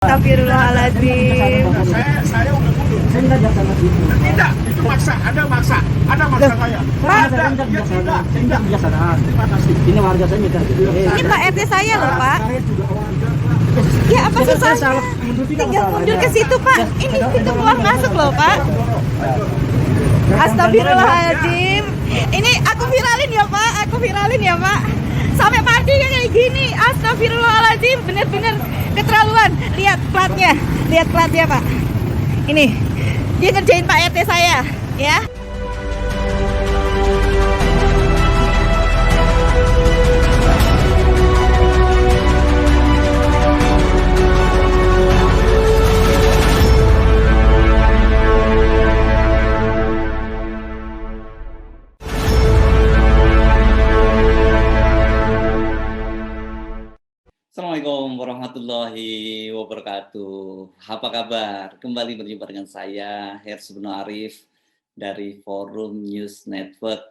Astagfirullahaladzim. Saya udah mundur. Saya minta jaksa lagi. Tidak, itu maksa. Ada maksa saya. Pak, Ada, saya minta ya, kebijaksanaan. Saya minta tidak. kebijaksanaan. Terima kasih. Ini warga saya minta. Ini Pak RT saya loh Pak. Saya juga warga. Ya apa Saya susahnya? salah mundur, tidak Tinggal masalah. mundur ke situ Pak. Ini pintu keluar masuk loh Pak. Astagfirullahaladzim. Ini aku viralin ya Pak. Aku viralin ya Pak. Sampai partinya kayak gini. Astagfirullahaladzim. Bener-bener keterlaluan. Lihat platnya. Lihat platnya Pak. Ini. Dia ngerjain Pak RT saya. Ya. Assalamualaikum warahmatullahi wabarakatuh. Apa kabar? Kembali berjumpa dengan saya, Hersy Beno Arif dari Forum News Network.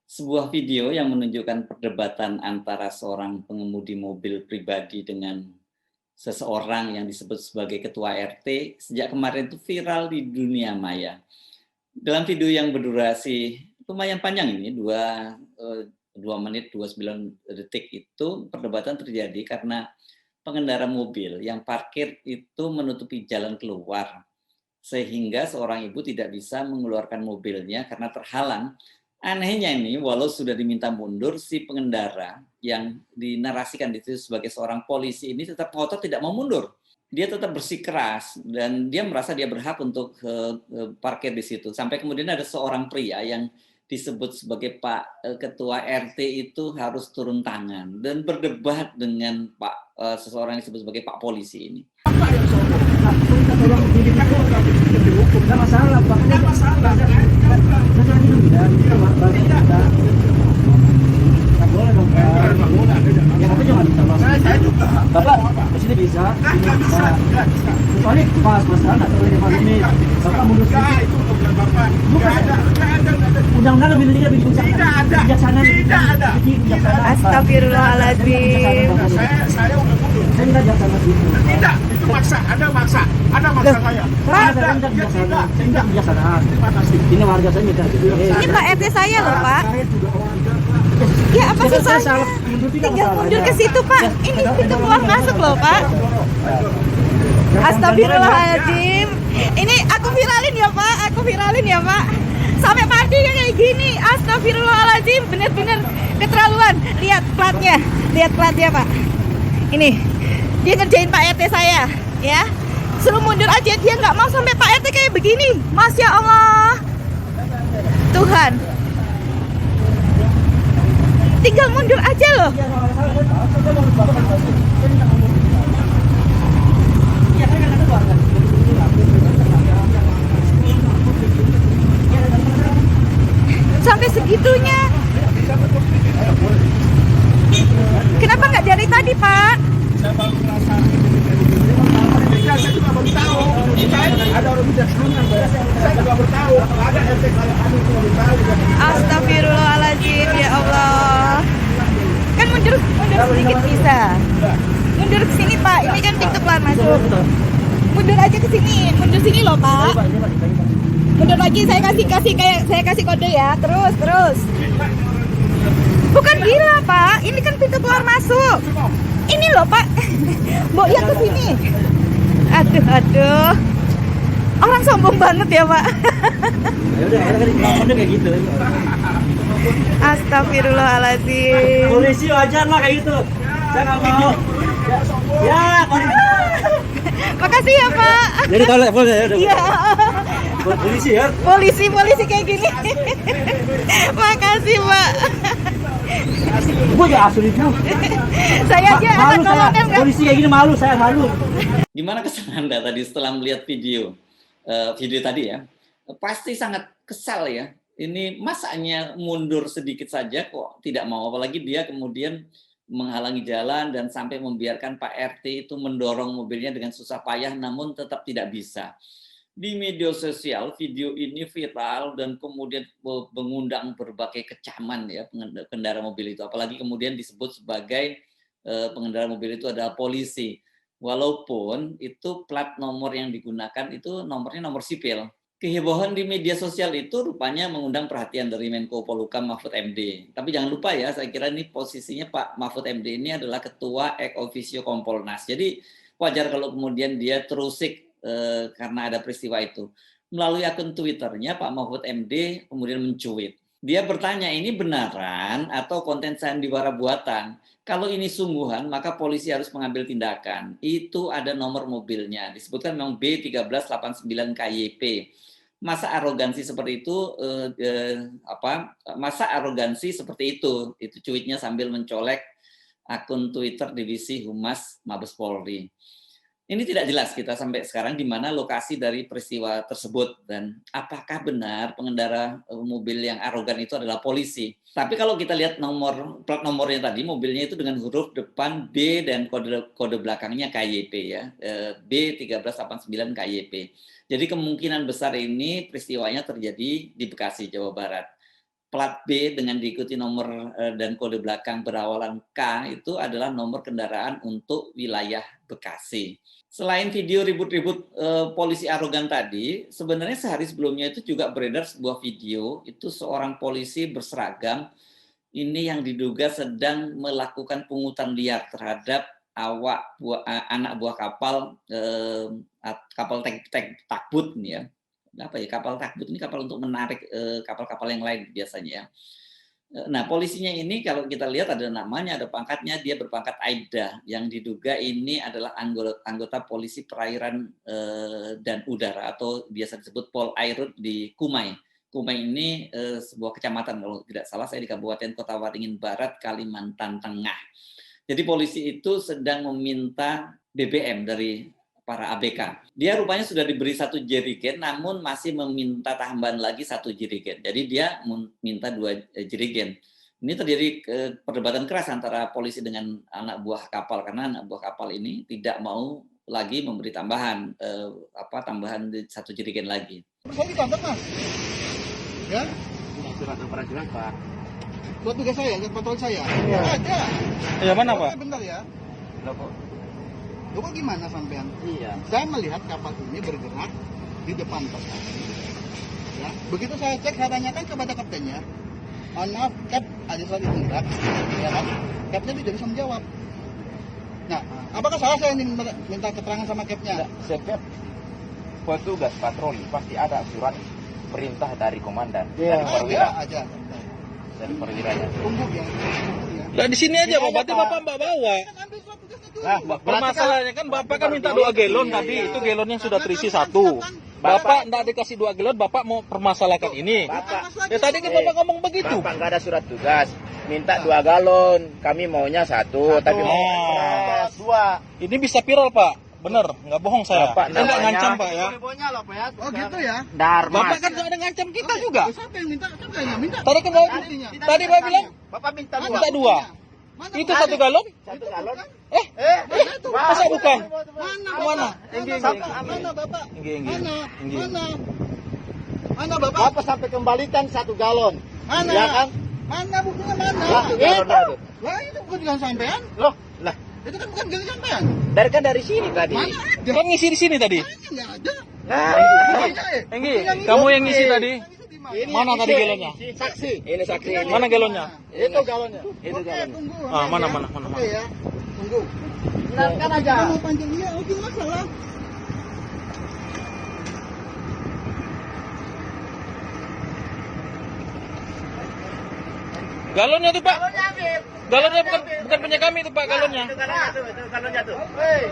Sebuah video yang menunjukkan perdebatan antara seorang pengemudi mobil pribadi dengan seseorang yang disebut sebagai ketua RT sejak kemarin itu viral di dunia maya. Dalam video yang berdurasi lumayan panjang ini, 2 menit 29 detik itu perdebatan terjadi karena pengendara mobil yang parkir itu menutupi jalan keluar sehingga seorang ibu tidak bisa mengeluarkan mobilnya karena terhalang. Anehnya ini walau sudah diminta mundur, si pengendara yang dinarasikan itu sebagai seorang polisi ini tetap ngotot tidak mau mundur. Dia tetap bersikeras dan dia merasa dia berhak untuk parkir di situ. Sampai kemudian ada seorang pria yang disebut sebagai Pak Ketua RT itu harus turun tangan dan berdebat dengan seseorang yang disebut sebagai Pak Polisi ini. Apa yang sombong? Minta tolong dihukum. Nggak masalah, Pak. Tidak masalah. Nggak boleh dong, Pak. Ya, tapi jangan bisa masuk. Saya juga. Bapak, di sini bisa. Nggak bisa. Nggak bisa. Kecuali pas masalah nggak terlalu 5 menit. Bapak mundur Nggak, sedikit. itu urusan Bapak. Bukan. Nggak ada. Undang-undang lebih lebih Tidak ada. bijaksana. Tidak ada. Bijaksana. Astagfirullahaladzim. Saya udah mundur. Saya minta jaksa lagi. Tidak, itu maksa. Ada maksa saya. Pak, Ada, saya minta ya, kebijaksanaan. tidak. Saya minta kebijaksanaan. Terima kasih. Ini warga saya minta. Ini Pak RT saya loh Pak. Saya juga warga. Ya apa Saya susahnya? salah mundur, tidak Tinggal masalah. mundur ke situ Pak. Ini pintu keluar masuk loh Pak. Astagfirullahaladzim. Ini aku viralin ya Pak. Aku viralin ya Pak. Sampai partinya kayak gini. Astagfirullahaladzim. Bener-bener keterlaluan. Lihat platnya. Lihat platnya Pak. Ini. Dia ngerjain Pak RT saya. Ya. Suruh mundur aja. Dia nggak mau sampai Pak RT kayak begini. Masya Allah. Tuhan. Tinggal mundur aja loh. Sampai segitunya. Kenapa nggak dari tadi, Pak? Saya baru merasa. Ya, saya juga baru tahu. Ada orang bijaksana. Saya juga baru tahu. Ada RT kayak anu itu baru tahu. Astagfirullahaladzim, ya Allah. Kan mundur sedikit bisa. Mundur ke sini, Pak. Ini kan pintu keluar masuk. Mundur aja ke sini. Mundur sini loh, Pak. Mundur lagi, saya kasih kode ya. Terus. Bukan gila, Pak. Ini kan pintu keluar masuk. Ini loh, Pak. Mbok ya ke sini. Aduh. Orang sombong banget ya, Pak. Ya udah, kan kayak gitu. Astagfirullahaladzim. Polisi wajar lah kayak gitu. Saya nggak mau. Ya, Makasih ya, Pak. jadi kalau boleh ya. Iya. Polisi ya. Polisi kayak gini. Makasih, Pak. Gue ya asulitnya. Saya aja anak Malu saya. kolonel nggak. Polisi kayak gini malu, saya malu. Gimana kesan Anda tadi setelah melihat video tadi ya? Pasti sangat kesal ya. Ini masanya mundur sedikit saja kok tidak mau, apalagi dia kemudian menghalangi jalan dan sampai membiarkan Pak RT itu mendorong mobilnya dengan susah payah namun tetap tidak bisa. Di media sosial video ini viral dan kemudian mengundang berbagai kecaman ya pengendara mobil itu, apalagi kemudian disebut sebagai pengendara mobil itu adalah polisi. walaupun itu plat nomor yang digunakan itu nomornya nomor sipil. Kehebohan di media sosial itu rupanya mengundang perhatian dari Menko Polhukam Mahfud MD. Tapi jangan lupa ya, saya kira ini posisinya Pak Mahfud MD ini adalah Ketua Ex Officio Kompolnas. Jadi wajar kalau kemudian dia terusik karena ada peristiwa itu. Melalui akun Twitternya, Pak Mahfud MD kemudian mencuit. Dia bertanya, ini benaran atau konten sandiwara buatan? Kalau ini sungguhan, maka polisi harus mengambil tindakan. Itu ada nomor mobilnya. Disebutkan memang B1389 KYP. Masa arogansi seperti itu? Masa arogansi seperti itu? Itu cuitnya sambil mencolek akun Twitter Divisi Humas Mabes Polri. Ini tidak jelas kita sampai sekarang di mana lokasi dari peristiwa tersebut dan apakah benar pengendara mobil yang arogan itu adalah polisi. Tapi kalau kita lihat plat nomornya tadi, mobilnya itu dengan huruf depan B dan kode belakangnya KYP ya, B1389 KYP. Jadi kemungkinan besar ini peristiwanya terjadi di Bekasi, Jawa Barat. Plat B dengan diikuti nomor dan kode belakang berawalan K itu adalah nomor kendaraan untuk wilayah Bekasi. Selain video ribut-ribut polisi arogan tadi, sebenarnya sehari sebelumnya itu juga beredar sebuah video, itu seorang polisi berseragam, ini yang diduga sedang melakukan pungutan liar terhadap anak buah kapal takbut nih ya. Apa ya, kapal takbut ini kapal untuk menarik kapal-kapal yang lain biasanya ya. Nah, polisinya ini kalau kita lihat ada namanya, ada pangkatnya, dia berpangkat Aibda, yang diduga ini adalah anggota polisi perairan dan udara atau biasa disebut Pol Airut di Kumai. Kumai ini sebuah kecamatan kalau tidak salah saya di Kabupaten Kota Waringin Barat, Kalimantan Tengah. Jadi polisi itu sedang meminta BBM dari para ABK. Dia rupanya sudah diberi 1 jerigen, namun masih meminta tambahan lagi 1 jerigen. Jadi dia minta 2 jerigen. Ini terjadi perdebatan keras antara polisi dengan anak buah kapal karena anak buah kapal ini tidak mau lagi memberi tambahan 1 jerigen lagi. Saya ditangkap mas, ya? Surat operasional Pak. Buat tugas saya, buat patroli saya. Iya. Ada. Ya mana Pak? Bentar ya. Loh kok gimana sampean? Iya. Saya melihat kapal ini bergerak di depan pesawat. Ya, begitu saya cek, saya tanyakan kepada kaptennya, maaf, Kap, ada surat izin, ya kan? Kapten tidak bisa menjawab. Nah, apakah salah saya minta keterangan sama Kapnya? Setiap petugas patroli pasti ada surat perintah dari komandan, Iya, dari perwira, aja. dari perwiranya. Tunggu ya. Lah di sini aja Pak, berarti Bapak bawa. Nah, Permasalahannya kan Bapak kan minta 2 galon tadi, itu galonnya sudah terisi 1. Bapak enggak dikasih 2 galon, Bapak mau permasalahkan ini. Bapak, Ya tadi kan Bapak ngomong begitu. Bapak nggak ada surat tugas, minta 2 galon, kami maunya 1, tapi mau Oh. 2. Ini bisa viral Pak, bener, nggak bohong saya. Bapak, Saya nggak namanya- ngancam Pak ya. Oh gitu ya? Darmas. Bapak kan nggak ada ngancam kita juga. Siapa yang minta? Siapa yang minta? Tadi kan Bapak, tadi Bapak bilang Bapak minta minta 2. 2. Mana Itu buktinya? 1 galon? 1 galon. Mana itu? Masa bukan? Mana? Mana? Mana Bapak? Enggak. Mana? Mana Bapak? Bapak sampai kembalikan 1 galon. Mana? Ya kan? Mana buktinya mana? Lah, galon itu. Lah itu bukan dengan sampean. Loh, lah, Itu kan bukan dengan sampean. dari sini tadi. Mana ada? Kan ngisi di sini tadi. Mana nggak ada? Nah, Enggi, kamu yang ngisi tadi. ini Mana tadi isi. galonnya? Saksi. Ini saksi. Ini. Mana galonnya? Itu galonnya. Itu Oke, galonnya. tunggu. Ah, mana, ya. mana. Oke ya. Tunggu. Benarkan aja. Kamu panggil dia, oke masalah. Galonnya tuh Pak. Galonnya bukan punya kami itu Pak, galonnya. Itu galonnya tuh. Hei.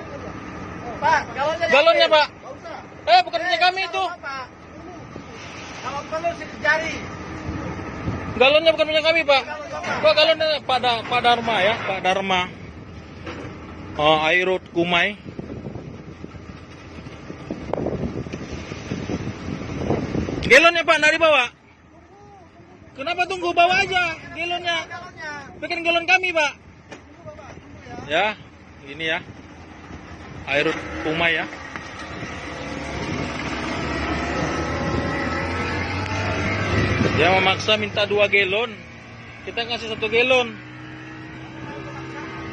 Pak, galonnya. Galonnya Pak. Nggak usah. Bukan punya kami itu. Kalau perlu sidik jari. Galonnya bukan punya kami Pak. Kok galonnya Pak Dharma ya, Pak Dharma. Oh, Airut Kumai. Galonnya Pak, nggak dibawa. Kenapa tunggu, bawa aja galonnya. Bikin galon kami Pak. Ya, ini ya. Airut Kumai ya. Dia memaksa minta 2 galon. Kita ngasih 1 galon.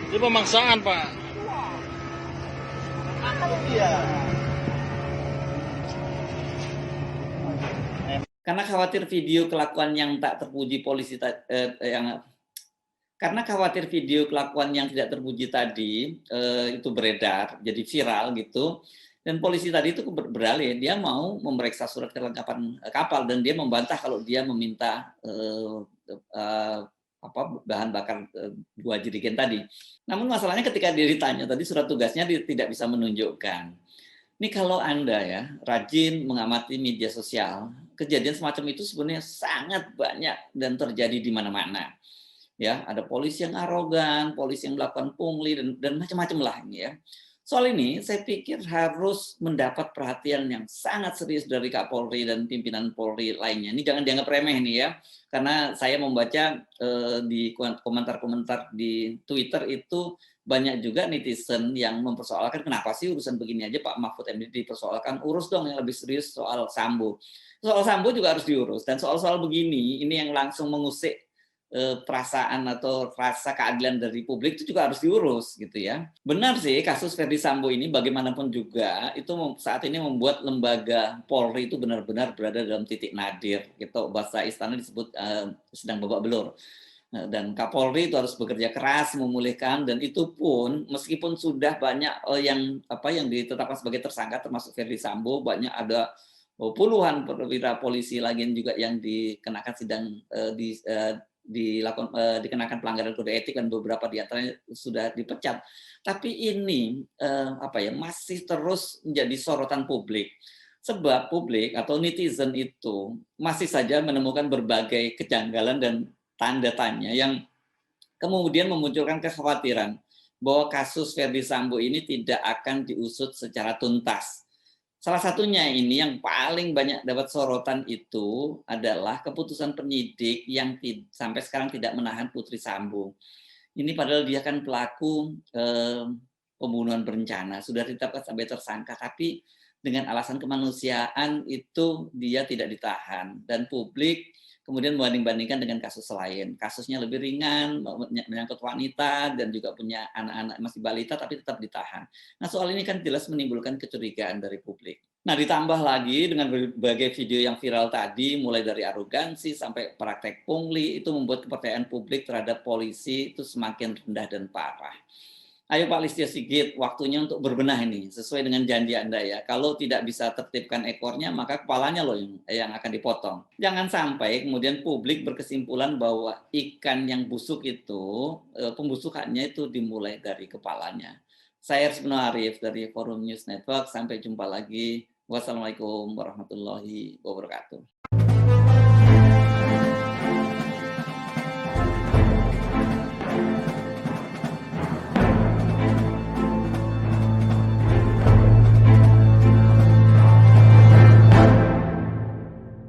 Itu pemaksaan Pak. Karena khawatir video kelakuan yang tak terpuji karena khawatir video kelakuan yang tidak terpuji tadi itu beredar, jadi viral gitu. Dan polisi tadi itu beralih, dia mau memeriksa surat kelengkapan kapal dan dia membantah kalau dia meminta bahan bakar 2 jerigen tadi. Namun masalahnya ketika dia ditanya tadi surat tugasnya dia tidak bisa menunjukkan. Ini kalau Anda ya rajin mengamati media sosial, kejadian semacam itu sebenarnya sangat banyak dan terjadi di mana-mana. Ya, ada polisi yang arogan, polisi yang melakukan pungli dan macam-macam lah ini ya. Soal ini saya pikir harus mendapat perhatian yang sangat serius dari Kapolri dan pimpinan Polri lainnya. Ini jangan dianggap remeh nih ya, karena saya membaca di komentar-komentar di Twitter itu banyak juga netizen yang mempersoalkan kenapa sih urusan begini aja Pak Mahfud MD dipersoalkan, urus dong yang lebih serius soal Sambo. Soal Sambo juga harus diurus dan soal-soal begini ini yang langsung mengusik perasaan atau rasa keadilan dari publik itu juga harus diurus gitu ya. Benar sih kasus Ferdi Sambo ini bagaimanapun juga itu saat ini membuat lembaga Polri itu benar-benar berada dalam titik nadir gitu, bahasa istana disebut sedang babak belur. Dan Kapolri itu harus bekerja keras memulihkan dan itu pun meskipun sudah banyak yang ditetapkan sebagai tersangka termasuk Ferdi Sambo, banyak ada puluhan perwira polisi lagi juga yang dikenakan dikenakan pelanggaran kode etik dan beberapa di antaranya sudah dipecat. Tapi ini masih terus menjadi sorotan publik. Sebab publik atau netizen itu masih saja menemukan berbagai kejanggalan dan tanda tanya yang kemudian memunculkan kekhawatiran bahwa kasus Ferdi Sambo ini tidak akan diusut secara tuntas. Salah satunya ini yang paling banyak dapat sorotan itu adalah keputusan penyidik yang sampai sekarang tidak menahan Putri Sambo. Ini padahal dia kan pelaku pembunuhan berencana, sudah ditetapkan sebagai tersangka, tapi dengan alasan kemanusiaan itu dia tidak ditahan. Dan publik kemudian membanding-bandingkan dengan kasus lain. Kasusnya lebih ringan, menyangkut wanita dan juga punya anak-anak masih balita tapi tetap ditahan. Nah soal ini kan jelas menimbulkan kecurigaan dari publik. Nah ditambah lagi dengan berbagai video yang viral tadi, mulai dari arogansi sampai praktek pungli, itu membuat kepercayaan publik terhadap polisi itu semakin rendah dan parah. Ayo Pak Listio Sigit, waktunya untuk berbenah ini, sesuai dengan janji Anda ya. Kalau tidak bisa tertibkan ekornya, maka kepalanya loh yang akan dipotong. Jangan sampai kemudian publik berkesimpulan bahwa ikan yang busuk itu, pembusukannya itu dimulai dari kepalanya. Saya Hersbeno Arif dari Forum News Network, sampai jumpa lagi. Wassalamualaikum warahmatullahi wabarakatuh.